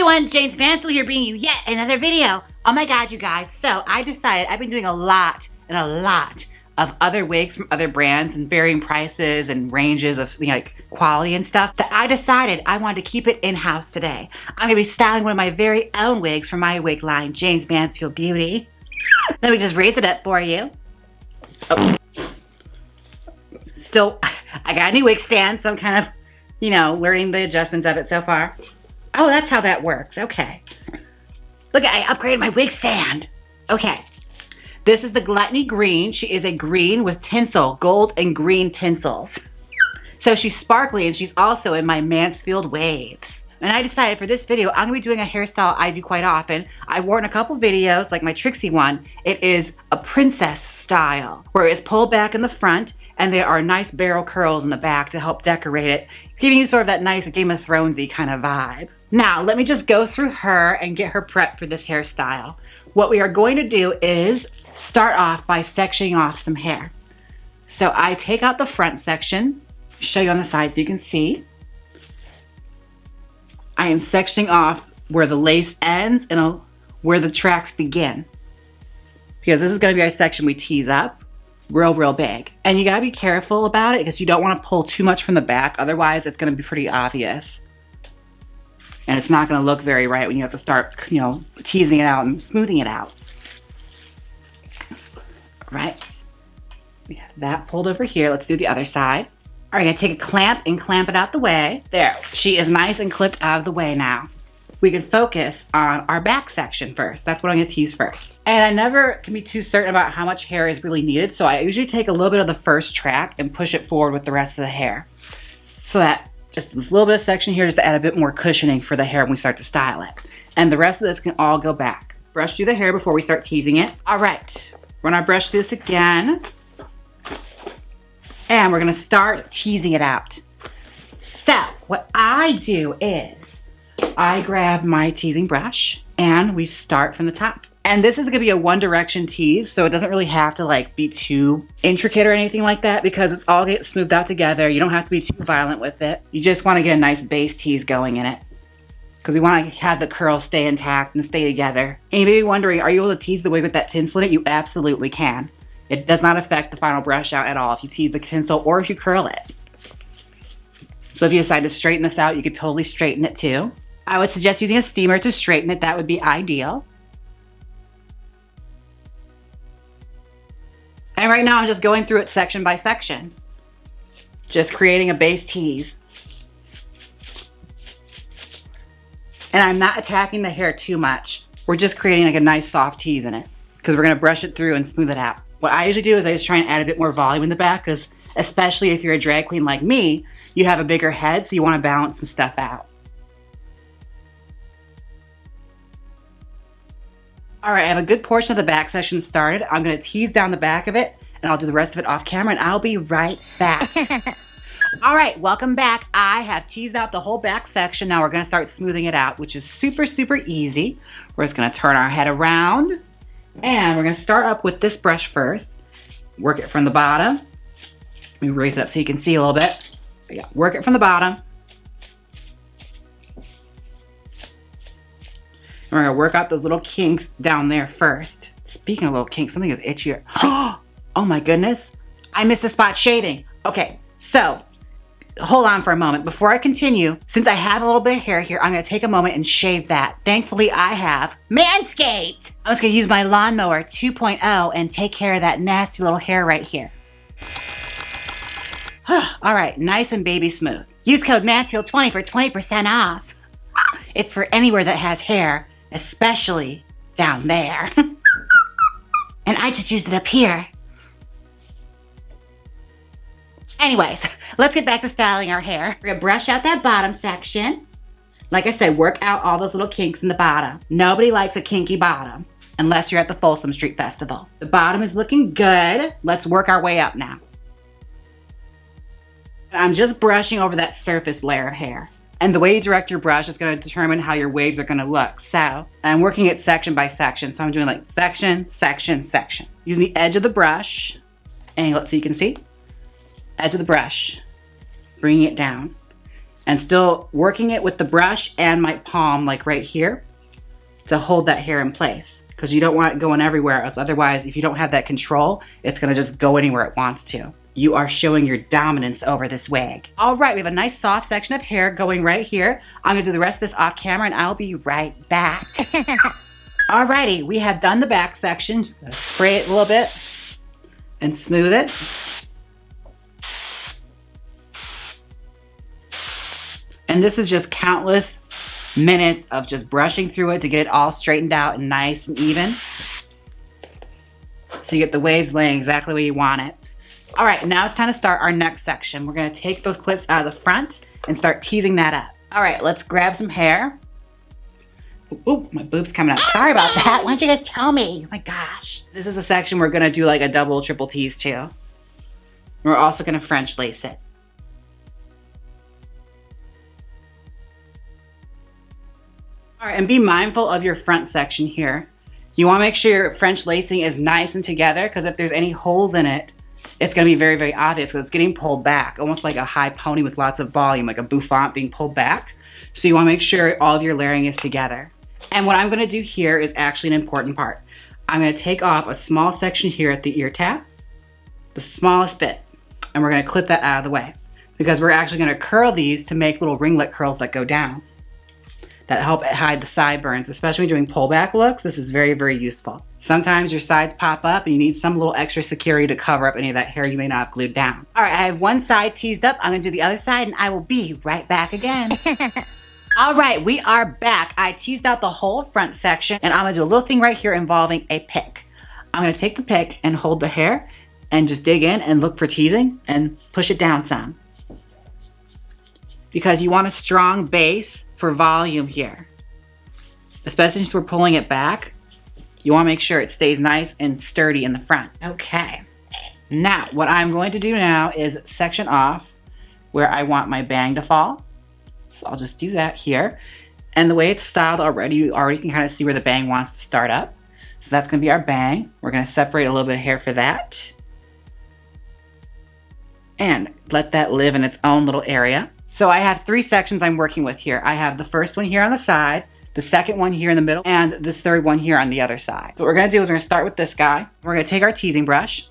everyone, Jaymes Mansfield here bringing you yet another video. Oh my god, you guys. So I decided I've been doing a lot of other wigs from other brands and varying prices and ranges of like quality and stuff, that I decided I wanted to keep it in-house today. I'm gonna be styling one of my very own wigs from my wig line, Jaymes Mansfield Beauty. Let me just raise it up for you. Oh. Still, I got a new wig stand, so I'm kind of, you know, learning the adjustments of it so far. Oh, that's how that works. Okay. Look, I upgraded my wig stand. Okay. This is the Gluttoni Green. She is a green with tinsel, gold and green tinsels. So she's sparkly, and she's also in my Mansfield waves. And I decided for this video, I'm gonna be doing a hairstyle I do quite often. I wore it in a couple videos, like my Trixie one. It is a princess style, where it's pulled back in the front, and there are nice barrel curls in the back to help decorate it, giving you sort of that nice Game of Thrones-y kind of vibe. Now, let me just go through her and get her prepped for this hairstyle. What we are going to do is start off by sectioning off some hair. So I take out the front section, show you on the side so you can see. I am sectioning off where the lace ends and where the tracks begin. Because this is gonna be our section we tease up real big. And you gotta be careful about it because you don't wanna pull too much from the back, otherwise it's gonna be pretty obvious. And it's not gonna look very right when you have to start, you know, teasing it out and smoothing it out. Right, we have that pulled over here. Let's do the other side. All right, I'm gonna take a clamp and clamp it out the way. There, she is nice and clipped out of the way now. We can focus on our back section first. That's what I'm gonna tease first. And I never can be too certain about how much hair is really needed, so I usually take a little bit of the first track and push it forward with the rest of the hair. So that just this little bit of section here just to add a bit more cushioning for the hair when we start to style it. And the rest of this can all go back. Brush through the hair before we start teasing it. All right, run our brush through this again. And we're gonna start teasing it out. So what I do is I grab my teasing brush and we start from the top. And this is gonna be a one direction tease, so it doesn't really have to like be too intricate or anything like that because it's all gets smoothed out together. You don't have to be too violent with it. You just wanna get a nice base tease going in it because we wanna have the curls stay intact and stay together. And you may be wondering, are you able to tease the wig with that tinsel in it? You absolutely can. It does not affect the final brush out at all if you tease the tinsel or if you curl it. So if you decide to straighten this out, you could totally straighten it too. I would suggest using a steamer to straighten it. That would be ideal. And right now I'm just going through it section by section. Just creating a base tease. And I'm not attacking the hair too much. We're just creating like a nice soft tease in it because we're gonna brush it through and smooth it out. What I usually do is I just try and add a bit more volume in the back because especially if you're a drag queen like me, you have a bigger head, so you want to balance some stuff out. All right, I have a good portion of the back section started. I'm going to tease down the back of it and I'll do the rest of it off camera and I'll be right back. All right, welcome back. I have teased out the whole back section. Now we're going to start smoothing it out, which is super easy. We're just going to turn our head around. And we're gonna start up with this brush first. Work it from the bottom. Let me raise it up so you can see a little bit. Yeah, work it from the bottom. And we're gonna work out those little kinks down there first. Speaking of little kinks, something is itchy. Oh my goodness. I missed the spot shading. Okay, so hold on for a moment. Before I continue, since I have a little bit of hair here, I'm gonna take a moment and shave that. Thankfully, I have Manscaped. I'm just gonna use my lawnmower 2.0 and take care of that nasty little hair right here. All right, nice and baby smooth. Use code Mansfield20 for 20% off. It's for anywhere that has hair, especially down there. And I just used it up here. Anyways, let's get back to styling our hair. We're gonna brush out that bottom section. Like I said, work out all those little kinks in the bottom. Nobody likes a kinky bottom unless you're at the Folsom Street Festival. The bottom is looking good. Let's work our way up now. I'm just brushing over that surface layer of hair. And the way you direct your brush is gonna determine how your waves are gonna look. So I'm working it section by section. So I'm doing like section, section, section. Using the edge of the brush, angle it so you can see. Edge of the brush, bringing it down. and still working it with the brush and my palm, like right here, to hold that hair in place, because you don't want it going everywhere else. Otherwise, if you don't have that control, it's gonna just go anywhere it wants to. You are showing your dominance over this wig. All right, we have a nice soft section of hair going right here. I'm gonna do the rest of this off camera and I'll be right back. Alrighty, we have done the back section. Just gonna spray it a little bit and smooth it. And this is just countless minutes of just brushing through it to get it all straightened out and nice and even. So you get the waves laying exactly where you want it. All right, now it's time to start our next section. We're gonna take those clips out of the front and start teasing that up. All right, let's grab some hair. Oop, my boob's coming up. Sorry about that. Why don't you guys tell me? Oh my gosh. This is a section we're gonna do like a double, triple tease too. We're also gonna French lace it. All right, and be mindful of your front section here. You wanna make sure your French lacing is nice and together, because if there's any holes in it, it's gonna be very, very obvious because it's getting pulled back, almost like a high pony with lots of volume, like a bouffant being pulled back. So you wanna make sure all of your layering is together. And what I'm gonna do here is actually an important part. I'm gonna take off a small section here at the ear tap, the smallest bit, and we're gonna clip that out of the way, because we're actually gonna curl these to make little ringlet curls that go down, that help hide the sideburns. Especially when doing pullback looks, this is very, very useful. Sometimes your sides pop up and you need some little extra security to cover up any of that hair you may not have glued down. All right, I have one side teased up. I'm gonna do the other side and I will be right back again. All right, we are back. I teased out the whole front section and I'm gonna do a little thing right here involving a pick. I'm gonna take the pick and hold the hair and just dig in and look for teasing and push it down some, because you want a strong base for volume here. Especially since we're pulling it back, you wanna make sure it stays nice and sturdy in the front. Okay, now what I'm going to do now is section off where I want my bang to fall. So I'll just do that here. And the way it's styled already, you already can kind of see where the bang wants to start up. So that's gonna be our bang. We're gonna separate a little bit of hair for that. And let that live in its own little area. So I have 3 sections I'm working with here. I have the first one here on the side, the second one here in the middle, and this third one here on the other side. What we're gonna do is we're gonna start with this guy. We're gonna take our teasing brush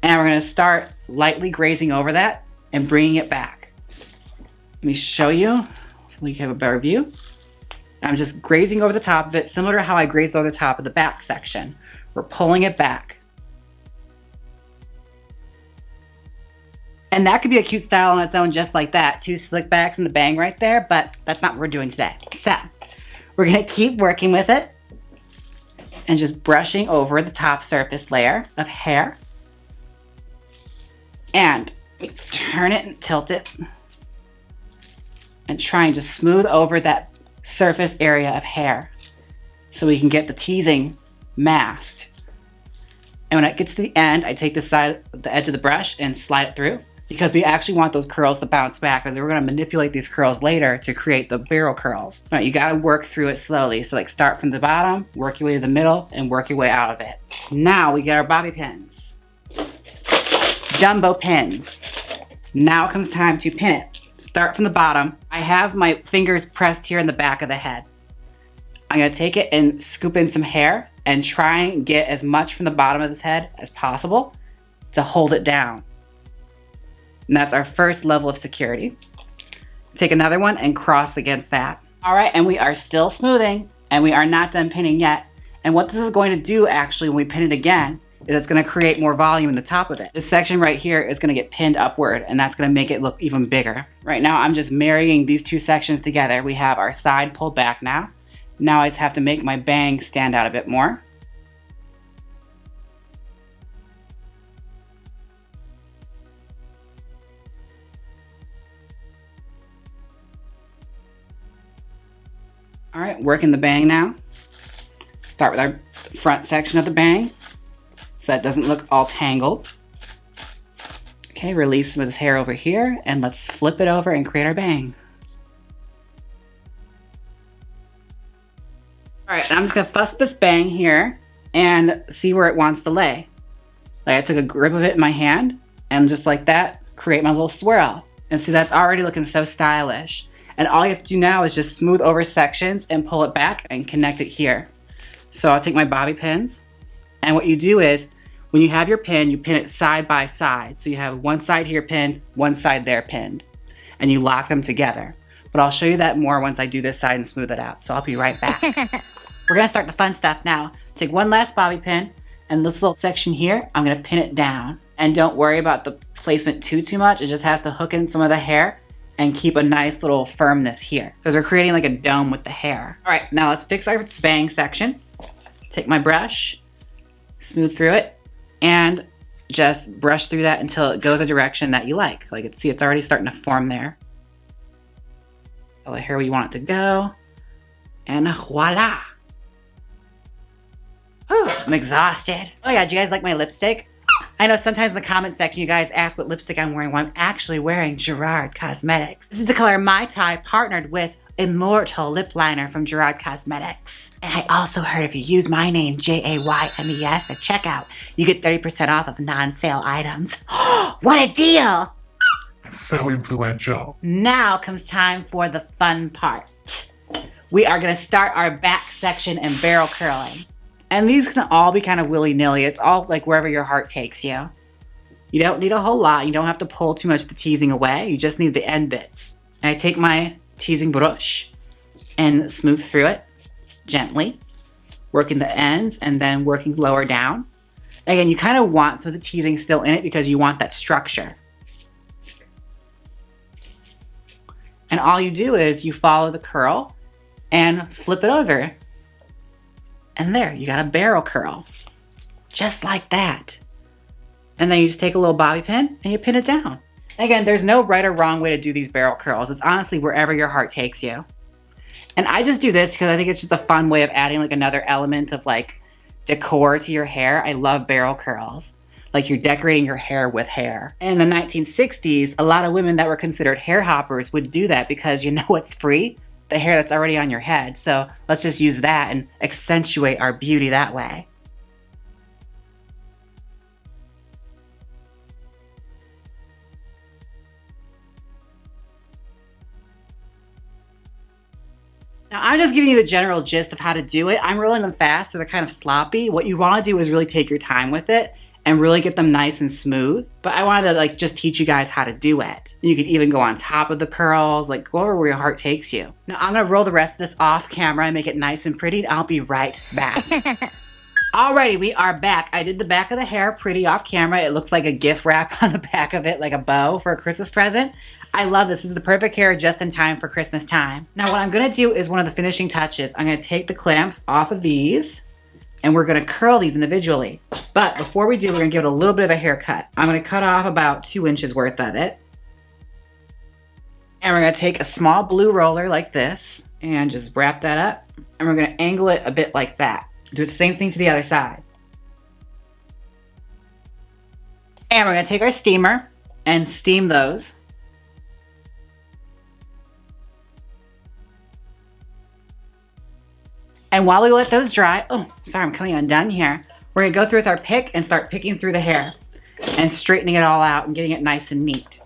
and we're gonna start lightly grazing over that and bringing it back. Let me show you so you have a better view. I'm just grazing over the top of it, similar to how I grazed over the top of the back section. We're pulling it back. And that could be a cute style on its own, just like that. 2 slick backs and the bang right there, but that's not what we're doing today. So we're gonna keep working with it and just brushing over the top surface layer of hair. And we turn it and tilt it and try and just smooth over that surface area of hair so we can get the teasing masked. And when it gets to the end, I take the side, the edge of the brush and slide it through, because we actually want those curls to bounce back, because we're gonna manipulate these curls later to create the barrel curls. All right, you gotta work through it slowly. So like start from the bottom, work your way to the middle, and work your way out of it. Now we get our bobby pins. Jumbo pins. Now comes time to pin it. Start from the bottom. I have my fingers pressed here in the back of the head. I'm gonna take it and scoop in some hair and try and get as much from the bottom of this head as possible to hold it down. And that's our first level of security. Take another one and cross against that. All right, and we are still smoothing and we are not done pinning yet. And what this is going to do actually when we pin it again is it's gonna create more volume in the top of it. This section right here is gonna get pinned upward and that's gonna make it look even bigger. Right now I'm just marrying these 2 sections together. We have our side pulled back now. Now I just have to make my bang stand out a bit more. All right, working the bang now. Start with our front section of the bang so that doesn't look all tangled. Okay, release some of this hair over here and let's flip it over and create our bang. All right, I'm just gonna fuss this bang here and see where it wants to lay. Like I took a grip of it in my hand and just like that, create my little swirl. And see, that's already looking so stylish. And all you have to do now is just smooth over sections and pull it back and connect it here. So I'll take my bobby pins, and what you do is when you have your pin, you pin it side by side. So you have one side here pinned, one side there pinned, and you lock them together. But I'll show you that more once I do this side and smooth it out. So I'll be right back. We're gonna start the fun stuff now. Take one last bobby pin, and this little section here, I'm gonna pin it down. And don't worry about the placement too much. It just has to hook in some of the hair and keep a nice little firmness here, because we're creating like a dome with the hair. All right, now let's fix our bang section. Take my brush, smooth through it, and just brush through that until it goes a direction that you like. Like, see, it's already starting to form there. All the hair where you want it to go, and voila. Whew, I'm exhausted. Oh yeah, do you guys like my lipstick? I know sometimes in the comment section you guys ask what lipstick I'm wearing. Well, I'm actually wearing Gerard Cosmetics. This is the color Mai Tai, partnered with Immortal Lip Liner from Gerard Cosmetics. And I also heard if you use my name, Jaymes, at checkout, you get 30% off of non-sale items. What a deal! So influential. Now comes time for the fun part. We are gonna start our back section and barrel curling. And these can all be kind of willy-nilly. It's all like wherever your heart takes you. You don't need a whole lot. You don't have to pull too much of the teasing away. You just need the end bits. And I take my teasing brush and smooth through it gently, working the ends and then working lower down. Again, you kind of want some of the teasing still in it because you want that structure. And all you do is you follow the curl and flip it over. And there, you got a barrel curl. Just like that. And then you just take a little bobby pin and you pin it down. Again, there's no right or wrong way to do these barrel curls. It's honestly wherever your heart takes you. And I just do this because I think it's just a fun way of adding like another element of like decor to your hair. I love barrel curls. Like you're decorating your hair with hair. In the 1960s, a lot of women that were considered hair hoppers would do that because you know what's free? The hair that's already on your head. So let's just use that and accentuate our beauty that way. Now I'm just giving you the general gist of how to do it. I'm rolling them fast, so they're kind of sloppy. What you want to do is really take your time with it and really get them nice and smooth. But I wanted to like just teach you guys how to do it. You could even go on top of the curls, like go over where your heart takes you. Now I'm gonna roll the rest of this off camera and make it nice and pretty. I'll be right back. Alrighty, we are back. I did the back of the hair pretty off camera. It looks like a gift wrap on the back of it, like a bow for a Christmas present. I love this. This is the perfect hair just in time for Christmas time. Now what I'm gonna do is one of the finishing touches. I'm gonna take the clamps off of these and we're gonna curl these individually. But before we do, we're gonna give it a little bit of a haircut. I'm gonna cut off about 2 inches worth of it. And we're gonna take a small blue roller like this and just wrap that up. And we're gonna angle it a bit like that. Do the same thing to the other side. And we're gonna take our steamer and steam those. And while we let those dry, oh, sorry, I'm coming undone here. We're gonna go through with our pick and start picking through the hair and straightening it all out and getting it nice and neat.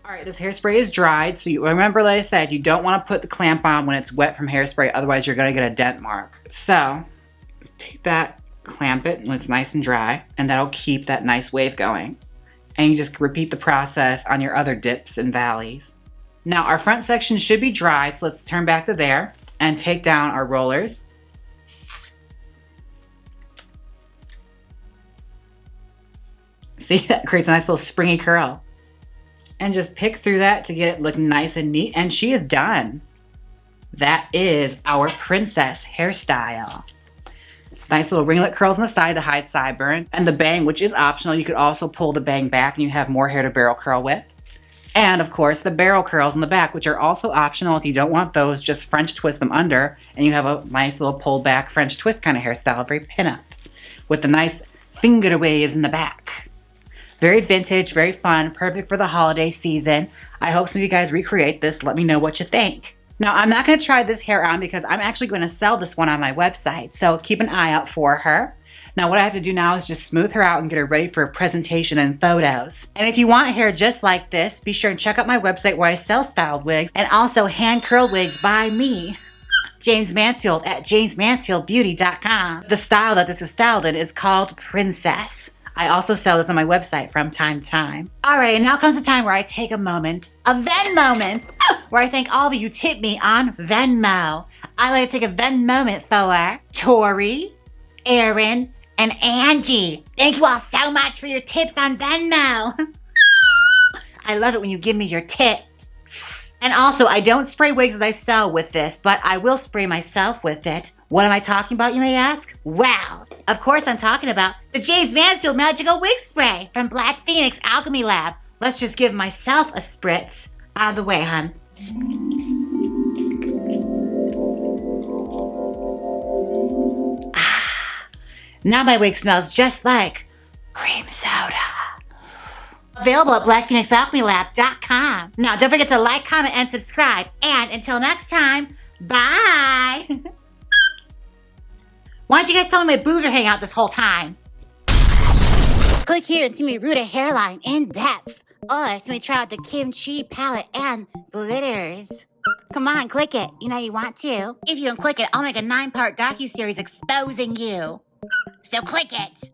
All right, this hairspray is dried, so you remember, like I said, you don't want to put the clamp on when it's wet from hairspray, otherwise you're gonna get a dent mark. So, take that, clamp it when it's nice and dry, and that'll keep that nice wave going. And you just repeat the process on your other dips and valleys. Now our front section should be dried, so let's turn back to there and take down our rollers. See, that creates a nice little springy curl. And just pick through that to get it look nice and neat, and she is done. That is our princess hairstyle. Nice little ringlet curls on the side to hide sideburn. And the bang, which is optional, you could also pull the bang back and you have more hair to barrel curl with. And of course, the barrel curls in the back, which are also optional. If you don't want those, just French twist them under and you have a nice little pulled back French twist kind of hairstyle, very pin-up, with the nice finger waves in the back. Very vintage, very fun, perfect for the holiday season. I hope some of you guys recreate this. Let me know what you think. Now, I'm not going to try this hair on because I'm actually going to sell this one on my website. So keep an eye out for her. Now, what I have to do now is just smooth her out and get her ready for a presentation and photos. And if you want hair just like this, be sure and check out my website where I sell styled wigs and also hand curled wigs by me, Jaymes Mansfield, at JaymeSMansfieldBeauty.com. The style that this is styled in is called Princess. I also sell this on my website from time to time. All right, and now comes the time where I take a moment, a Ven moment, where I thank all of you who tip me on Venmo. I like to take a Ven moment for Tori, Erin, and Angie. Thank you all so much for your tips on Venmo. I love it when you give me your tips. And also, I don't spray wigs that I sell with this, but I will spray myself with it. What am I talking about, you may ask? Well, of course I'm talking about the Jaymes Mansfield Magical Wig Spray from Black Phoenix Alchemy Lab. Let's just give myself a spritz. Out of the way, hun. Now my wig smells just like cream soda. Available at blackphoenixalchemylab.com. Now, don't forget to like, comment, and subscribe. And until next time, bye. Why don't you guys tell me my boobs are hanging out this whole time? Click here and see me root a hairline in depth. Or see me try out the kimchi palette and glitters. Come on, click it. You know you want to. If you don't click it, I'll make a 9-part docuseries exposing you. So click it.